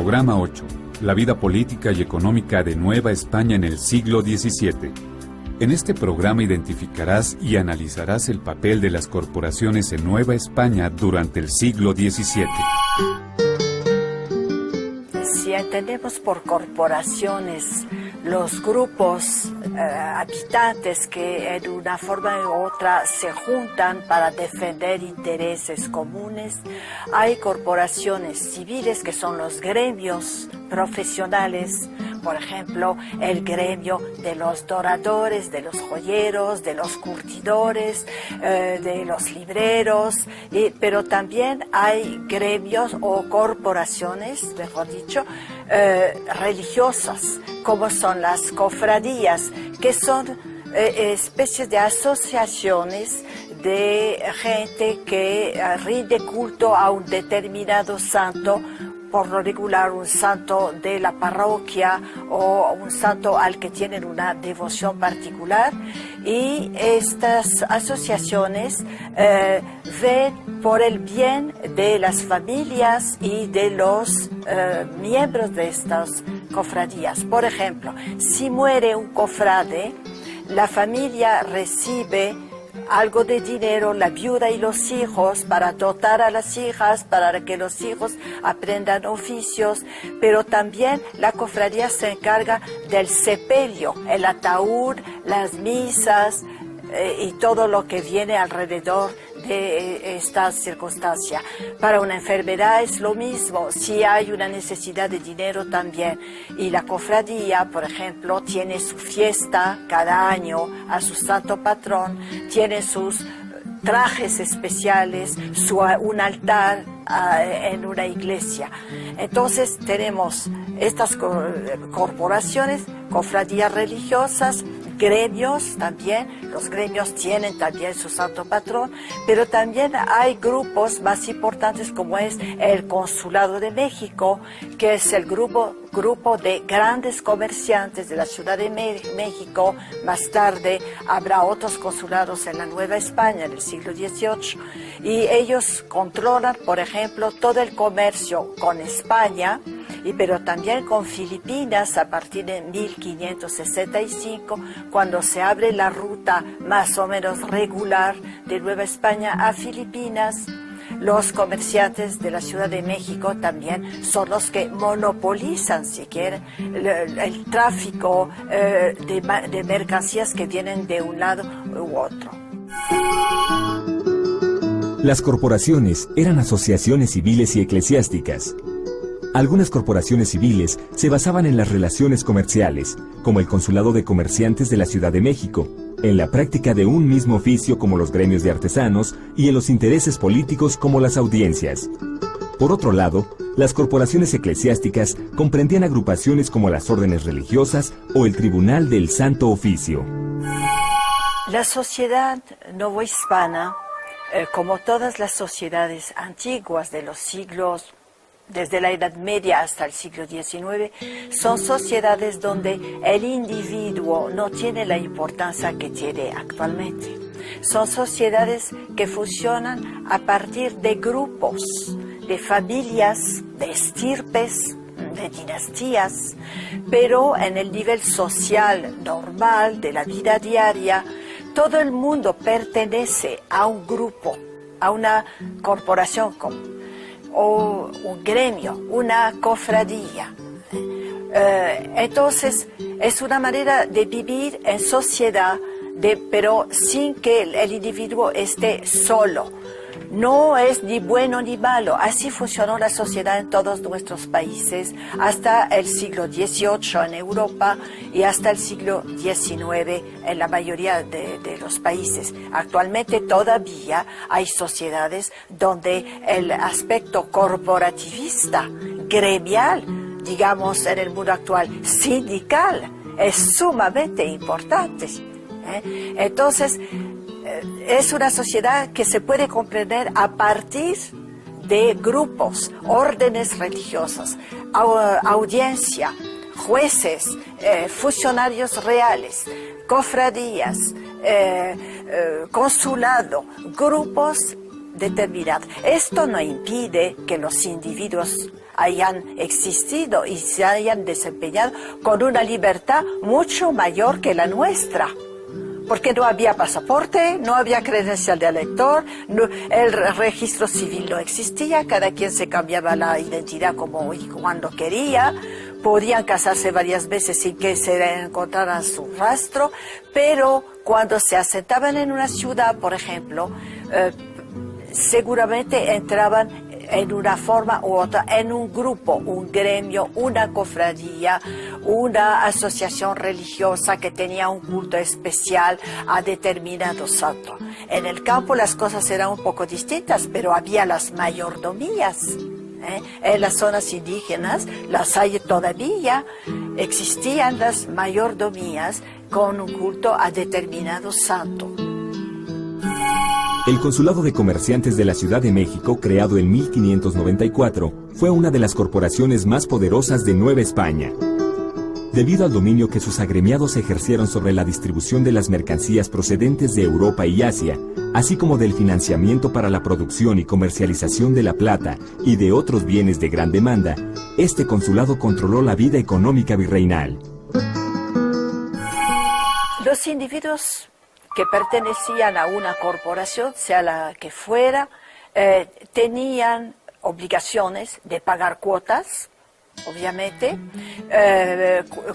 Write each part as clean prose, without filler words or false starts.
Programa 8. La vida política y económica de Nueva España en el siglo XVII. En este programa identificarás y analizarás el papel de las corporaciones en Nueva España durante el siglo XVII. Si entendemos por corporaciones los grupos habitantes que en una forma u otra se juntan para defender intereses comunes, hay corporaciones civiles que son los gremios profesionales, por ejemplo, el gremio de los doradores, de los joyeros, de los curtidores, de los libreros, pero también hay gremios o corporaciones, mejor dicho, religiosas, como son las cofradías, que son especies de asociaciones de gente que rinde culto a un determinado santo, por lo regular un santo de la parroquia o un santo al que tienen una devoción particular, y estas asociaciones ven por el bien de las familias y de los miembros de estas cofradías. Por ejemplo, si muere un cofrade, la familia recibe algo de dinero, la viuda y los hijos, para dotar a las hijas, para que los hijos aprendan oficios, pero también la cofradía se encarga del sepelio, el ataúd, las misas y todo lo que viene alrededor de esta circunstancia. Para una enfermedad es lo mismo, si hay una necesidad de dinero también. Y la cofradía, por ejemplo, tiene su fiesta cada año a su santo patrón, tiene sus trajes especiales, un altar en una iglesia. Entonces tenemos estas corporaciones, cofradías religiosas, gremios también. Los gremios tienen también su santo patrón, pero también hay grupos más importantes, como es el Consulado de México, que es el grupo de grandes comerciantes de la Ciudad de México. Más tarde habrá otros consulados en la Nueva España en el siglo XVIII, y ellos controlan, por ejemplo, todo el comercio con España, pero también con Filipinas a partir de 1565, cuando se abre la ruta más o menos regular de Nueva España a Filipinas. Los comerciantes de la Ciudad de México también son los que monopolizan, si quieren, el tráfico de mercancías que vienen de un lado u otro. Las corporaciones eran asociaciones civiles y eclesiásticas. Algunas corporaciones civiles se basaban en las relaciones comerciales, como el Consulado de Comerciantes de la Ciudad de México, en la práctica de un mismo oficio como los gremios de artesanos y en los intereses políticos como las audiencias. Por otro lado, las corporaciones eclesiásticas comprendían agrupaciones como las órdenes religiosas o el Tribunal del Santo Oficio. La sociedad novohispana, como todas las sociedades antiguas de los siglos, desde la Edad Media hasta el siglo XIX, son sociedades donde el individuo no tiene la importancia que tiene actualmente. Son sociedades que funcionan a partir de grupos, de familias, de estirpes, de dinastías, pero en el nivel social normal de la vida diaria, todo el mundo pertenece a un grupo, a una corporación o un gremio, una cofradía. Entonces, es una manera de vivir en sociedad, pero sin que el individuo esté solo. No es ni bueno ni malo. Así funcionó la sociedad en todos nuestros países hasta el siglo XVIII en Europa y hasta el siglo XIX en la mayoría de los países. Actualmente todavía hay sociedades donde el aspecto corporativista, gremial, digamos en el mundo actual, sindical, es sumamente importante. Entonces, es una sociedad que se puede comprender a partir de grupos, órdenes religiosas, audiencia, jueces, funcionarios reales, cofradías, consulado, grupos determinados. Esto no impide que los individuos hayan existido y se hayan desempeñado con una libertad mucho mayor que la nuestra. Porque no había pasaporte, no había credencial de elector, el registro civil no existía, cada quien se cambiaba la identidad como y cuando quería, podían casarse varias veces sin que se encontrara su rastro, pero cuando se asentaban en una ciudad, por ejemplo, seguramente entraban en una forma u otra, en un grupo, un gremio, una cofradía, una asociación religiosa que tenía un culto especial a determinado santo. En el campo las cosas eran un poco distintas, pero había las mayordomías. En las zonas indígenas las hay todavía, existían las mayordomías con un culto a determinado santo. El Consulado de Comerciantes de la Ciudad de México, creado en 1594, fue una de las corporaciones más poderosas de Nueva España. Debido al dominio que sus agremiados ejercieron sobre la distribución de las mercancías procedentes de Europa y Asia, así como del financiamiento para la producción y comercialización de la plata y de otros bienes de gran demanda, este consulado controló la vida económica virreinal. Los individuos que pertenecían a una corporación, sea la que fuera, tenían obligaciones de pagar cuotas, obviamente,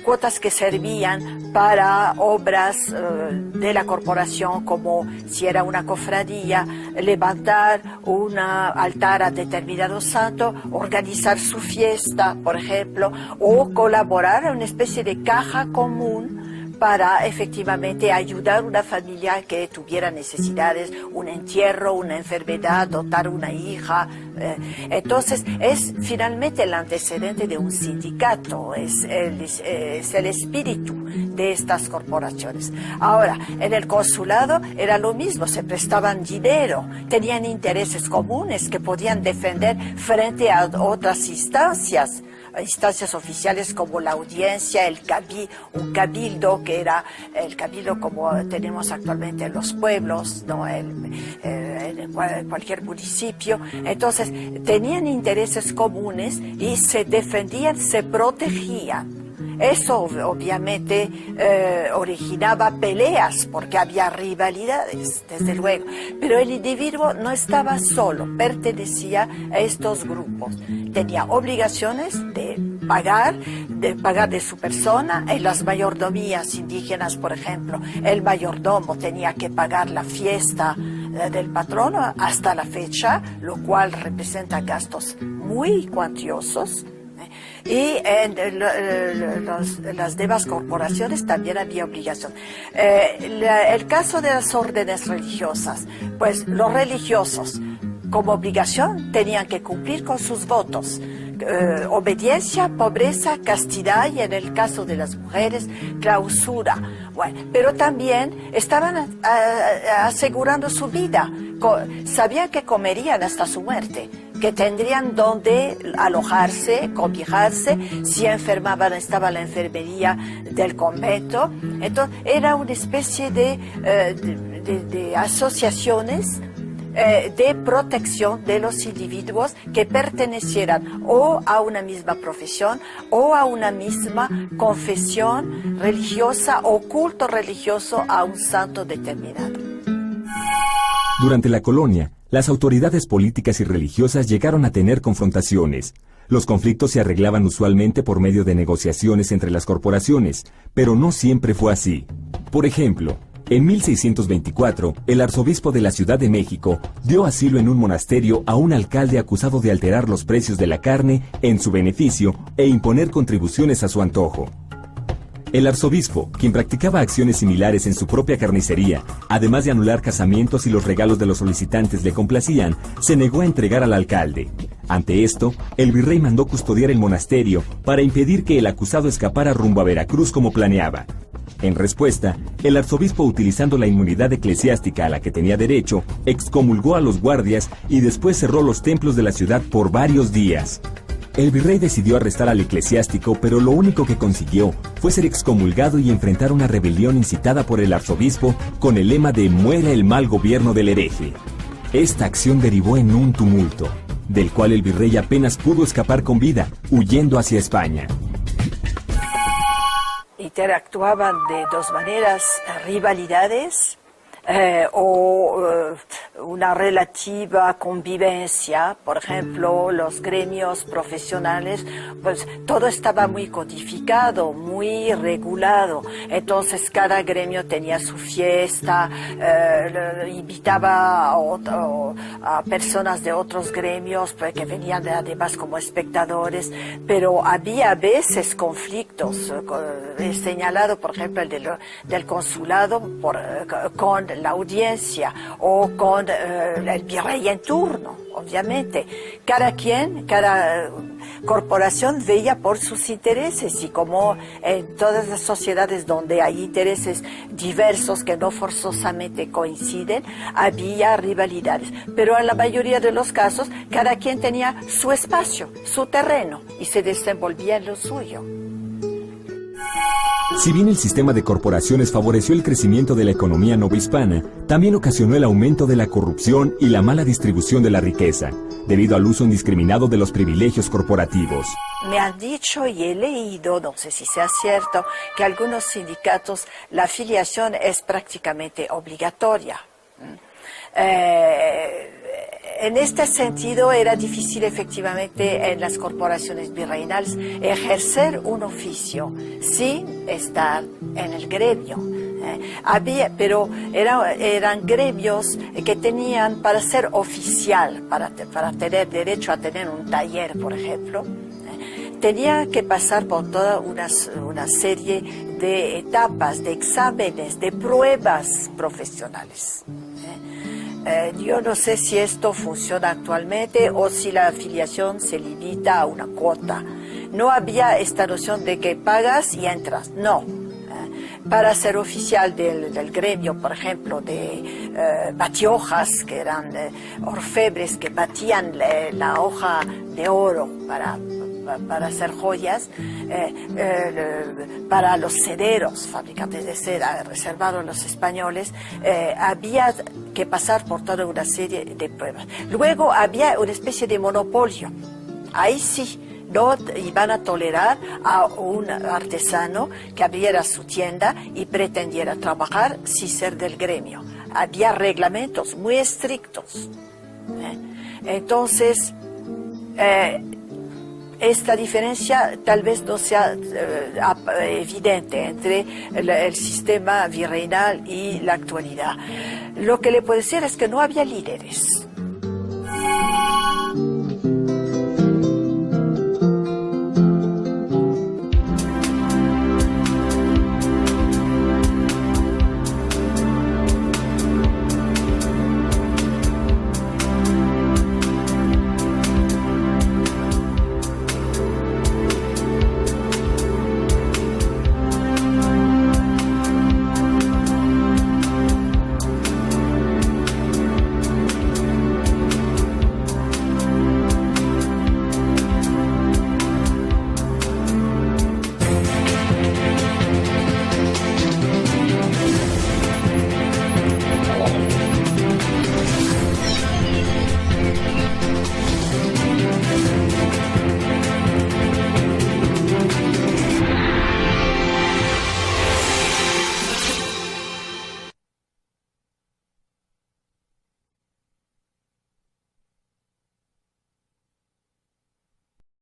cuotas que servían para obras de la corporación, como si era una cofradía, levantar un altar a determinado santo, organizar su fiesta, por ejemplo, o colaborar en una especie de caja común para efectivamente ayudar a una familia que tuviera necesidades, un entierro, una enfermedad, dotar una hija. Entonces, es finalmente el antecedente de un sindicato, es el espíritu de estas corporaciones. Ahora, en el consulado era lo mismo, se prestaban dinero, tenían intereses comunes que podían defender frente a otras instancias oficiales como la audiencia, un cabildo, que era el cabildo como tenemos actualmente en los pueblos, ¿no? En cualquier municipio. Entonces, tenían intereses comunes y se defendían, se protegían. Eso obviamente originaba peleas porque había rivalidades, desde luego. Pero el individuo no estaba solo, pertenecía a estos grupos. Tenía obligaciones de pagar de su persona. En las mayordomías indígenas, por ejemplo, el mayordomo tenía que pagar la fiesta del patrono hasta la fecha, lo cual representa gastos muy cuantiosos. Y en las demás corporaciones también había obligación. El caso de las órdenes religiosas, pues los religiosos como obligación tenían que cumplir con sus votos. Obediencia, pobreza, castidad y en el caso de las mujeres, clausura. Bueno, pero también estaban asegurando su vida. Sabían que comerían hasta su muerte, que tendrían donde alojarse, cobijarse, si enfermaban estaba la enfermería del convento. Entonces era una especie de asociaciones de protección de los individuos que pertenecieran o a una misma profesión o a una misma confesión religiosa o culto religioso a un santo determinado. Durante la colonia, las autoridades políticas y religiosas llegaron a tener confrontaciones. Los conflictos se arreglaban usualmente por medio de negociaciones entre las corporaciones, pero no siempre fue así. Por ejemplo, en 1624, el arzobispo de la Ciudad de México dio asilo en un monasterio a un alcalde acusado de alterar los precios de la carne en su beneficio e imponer contribuciones a su antojo. El arzobispo, quien practicaba acciones similares en su propia carnicería, además de anular casamientos y los regalos de los solicitantes le complacían, se negó a entregar al alcalde. Ante esto, el virrey mandó custodiar el monasterio para impedir que el acusado escapara rumbo a Veracruz como planeaba. En respuesta, el arzobispo, utilizando la inmunidad eclesiástica a la que tenía derecho, excomulgó a los guardias y después cerró los templos de la ciudad por varios días. El virrey decidió arrestar al eclesiástico, pero lo único que consiguió fue ser excomulgado y enfrentar una rebelión incitada por el arzobispo con el lema de «Muera el mal gobierno del hereje». Esta acción derivó en un tumulto, del cual el virrey apenas pudo escapar con vida, huyendo hacia España. Interactuaban de dos maneras, rivalidades una relativa convivencia, por ejemplo, los gremios profesionales, pues todo estaba muy codificado, muy regulado, entonces cada gremio tenía su fiesta, invitaba a personas de otros gremios que venían además como espectadores, pero había a veces conflictos, he señalado por ejemplo el del consulado con la audiencia o con el virrey en turno, obviamente. Cada corporación veía por sus intereses y como en todas las sociedades donde hay intereses diversos que no forzosamente coinciden, había rivalidades. Pero en la mayoría de los casos, cada quien tenía su espacio, su terreno y se desenvolvía en lo suyo. Si bien el sistema de corporaciones favoreció el crecimiento de la economía novohispana, también ocasionó el aumento de la corrupción y la mala distribución de la riqueza, debido al uso indiscriminado de los privilegios corporativos. Me han dicho y he leído, no sé si sea cierto, que algunos sindicatos la afiliación es prácticamente obligatoria. En este sentido, era difícil efectivamente en las corporaciones virreinales ejercer un oficio sin estar en el gremio. Pero eran gremios que tenían, para ser oficial, para tener derecho a tener un taller, por ejemplo, tenía que pasar por toda una serie de etapas, de exámenes, de pruebas profesionales. Yo no sé si esto funciona actualmente o si la afiliación se limita a una cuota. No había esta noción de que pagas y entras, no. Para ser oficial del gremio, por ejemplo, de batiojas, que eran orfebres que batían la hoja de oro para hacer joyas, para los cederos, fabricantes de seda, reservados a los españoles, había que pasar por toda una serie de pruebas. Luego había una especie de monopolio. Ahí sí, no iban a tolerar a un artesano que abriera su tienda y pretendiera trabajar sin ser del gremio. Había reglamentos muy estrictos. Entonces, esta diferencia tal vez no sea evidente entre el sistema virreinal y la actualidad. Lo que le puedo decir es que no había líderes.